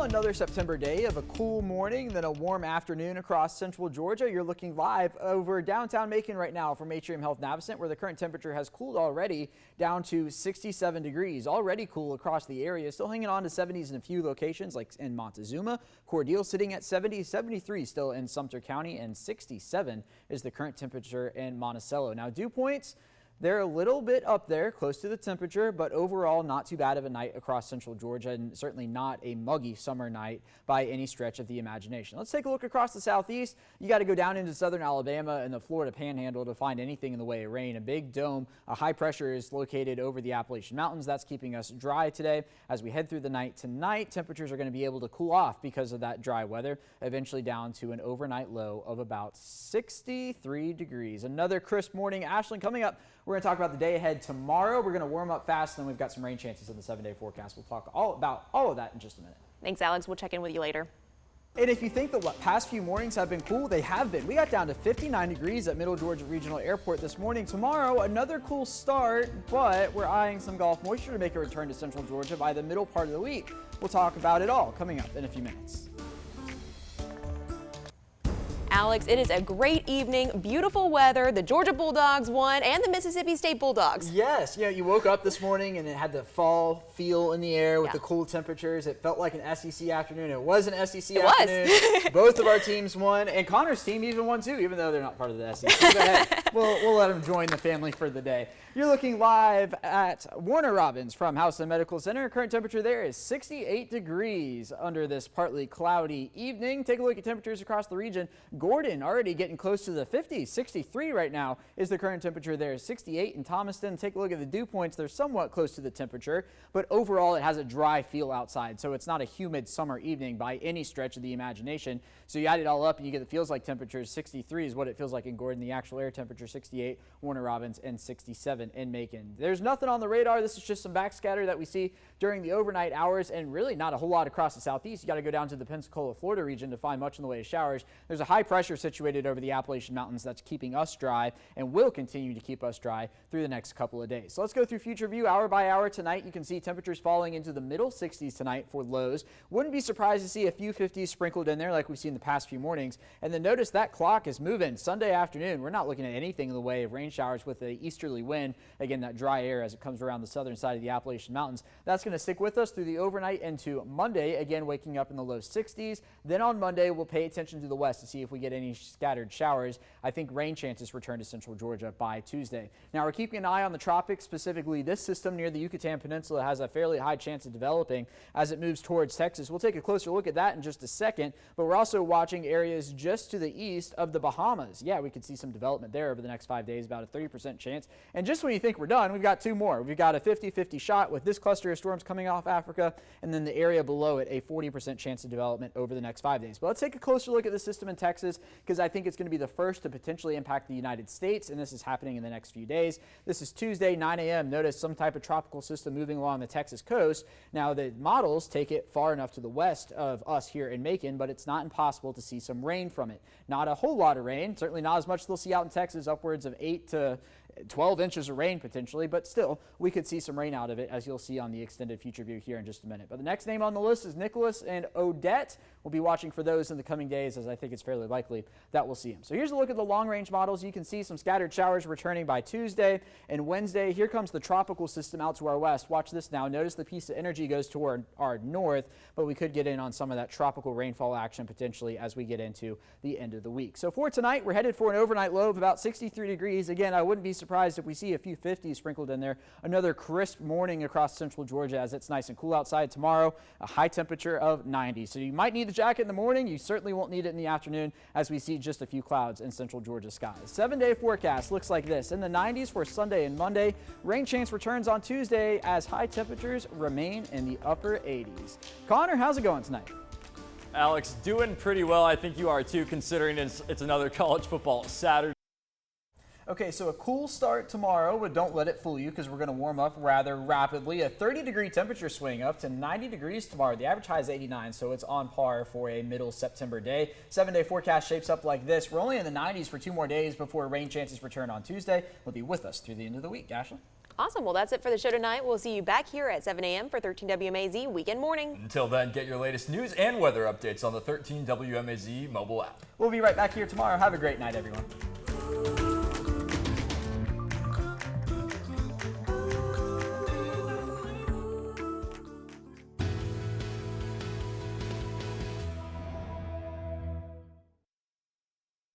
Well, another September day of a cool morning, then a warm afternoon across central Georgia. You're looking live over downtown Macon right now from Atrium Health Navicent, where the current temperature has cooled already down to 67 degrees. Already cool across the area, still hanging on to 70s in a few locations like in Montezuma. Cordele sitting at 70, 73 still in Sumter County, and 67 is the current temperature in Monticello. Now, dew points, they're a little bit up there, close to the temperature, but overall not too bad of a night across central Georgia, and certainly not a muggy summer night by any stretch of the imagination. Let's take a look across the southeast. You got to go down into southern Alabama and the Florida Panhandle to find anything in the way of rain. A big dome, a high pressure is located over the Appalachian Mountains. That's keeping us dry today. As we head through the night tonight, temperatures are going to be able to cool off because of that dry weather, eventually down to an overnight low of about 63 degrees. Another crisp morning. Ashland, coming up, we're going to talk about the day ahead tomorrow. We're going to warm up fast, and then we've got some rain chances in the 7-day forecast. We'll talk all about all of that in just a minute. Thanks, Alex. We'll check in with you later. And if you think the past few mornings have been cool, they have been. We got down to 59 degrees at Middle Georgia Regional Airport this morning. Tomorrow, another cool start, but we're eyeing some Gulf moisture to make a return to central Georgia by the middle part of the week. We'll talk about it all coming up in a few minutes. Alex, it is a great evening, beautiful weather. The Georgia Bulldogs won and the Mississippi State Bulldogs. Yes, you woke up this morning and it had the fall feel in the air with the cool temperatures. It felt like an SEC afternoon. It was an SEC afternoon. Both of our teams won, and Connor's team even won too, even though they're not part of the SEC. Go ahead. We'll let them join the family for the day. You're looking live at Warner Robins from House Medical Center. Current temperature there is 68 degrees under this partly cloudy evening. Take a look at temperatures across the region. Gordon already getting close to the 50s. 63 right now is the current temperature there. 68 in Thomaston. Take a look at the dew points. They're somewhat close to the temperature, but overall it has a dry feel outside, so it's not a humid summer evening by any stretch of the imagination. So you add it all up and you get the feels like temperatures. 63 is what it feels like in Gordon. The actual air temperature 68, Warner Robins, and 67 in Macon. There's nothing on the radar. This is just some backscatter that we see during the overnight hours, and really not a whole lot across the southeast. You got to go down to the Pensacola, Florida region to find much in the way of showers. There's a high pressure situated over the Appalachian Mountains that's keeping us dry and will continue to keep us dry through the next couple of days. So let's go through future view hour by hour tonight. You can see temperatures falling into the middle 60s tonight for lows. Wouldn't be surprised to see a few 50s sprinkled in there like we've seen the past few mornings. And then notice that clock is moving. Sunday afternoon, we're not looking at anything in the way of rain showers with the easterly wind. Again, that dry air as it comes around the southern side of the Appalachian Mountains. That's going to stick with us through the overnight into Monday, again waking up in the low 60s. Then on Monday, we'll pay attention to the west to see if we get any scattered showers. I think rain chances return to central Georgia by Tuesday. Now, we're keeping an eye on the tropics, specifically this system near the Yucatan Peninsula has a fairly high chance of developing as it moves towards Texas. We'll take a closer look at that in just a second, but we're also watching areas just to the east of the Bahamas. Yeah, we could see some development there over the next 5 days, about a 30% chance. And just when you think we're done, we've got two more. We've got a 50-50 shot with this cluster of storms coming off Africa, and then the area below it, a 40% chance of development over the next 5 days. But let's take a closer look at the system in Texas, because I think it's going to be the first to potentially impact the United States, and this is happening in the next few days. This is Tuesday, 9 a.m. Notice some type of tropical system moving along the Texas coast. Now, the models take it far enough to the west of us here in Macon, but it's not impossible to see some rain from it. Not a whole lot of rain, certainly not as much as they'll see out in Texas, upwards of 8 to 12 inches of rain potentially, but still we could see some rain out of it, as you'll see on the extended future view here in just a minute. But the next name on the list is Nicholas and Odette. We'll be watching for those in the coming days, as I think it's fairly likely that we'll see them. So here's a look at the long range models. You can see some scattered showers returning by Tuesday and Wednesday. Here comes the tropical system out to our west. Watch this now. Notice the piece of energy goes toward our north, but we could get in on some of that tropical rainfall action potentially as we get into the end of the week. So for tonight, we're headed for an overnight low of about 63 degrees. Again, I wouldn't be surprised if we see a few 50s sprinkled in there. Another crisp morning across central Georgia as it's nice and cool outside tomorrow. A high temperature of 90. So you might need the jacket in the morning. You certainly won't need it in the afternoon as we see just a few clouds in central Georgia skies. 7-day forecast looks like this. In the 90s for Sunday and Monday. Rain chance returns on Tuesday as high temperatures remain in the upper 80s. Connor, how's it going tonight? Alex, doing pretty well. I think you are too, considering it's another college football Saturday. Okay, so a cool start tomorrow, but don't let it fool you because we're going to warm up rather rapidly. A 30-degree temperature swing up to 90 degrees tomorrow. The average high is 89, so it's on par for a middle September day. 7-day forecast shapes up like this. We're only in the 90s for 2 more days before rain chances return on Tuesday. Will be with us through the end of the week. Ashley? Awesome. Well, that's it for the show tonight. We'll see you back here at 7 a.m. for 13 WMAZ Weekend Morning. Until then, get your latest news and weather updates on the 13 WMAZ mobile app. We'll be right back here tomorrow. Have a great night, everyone.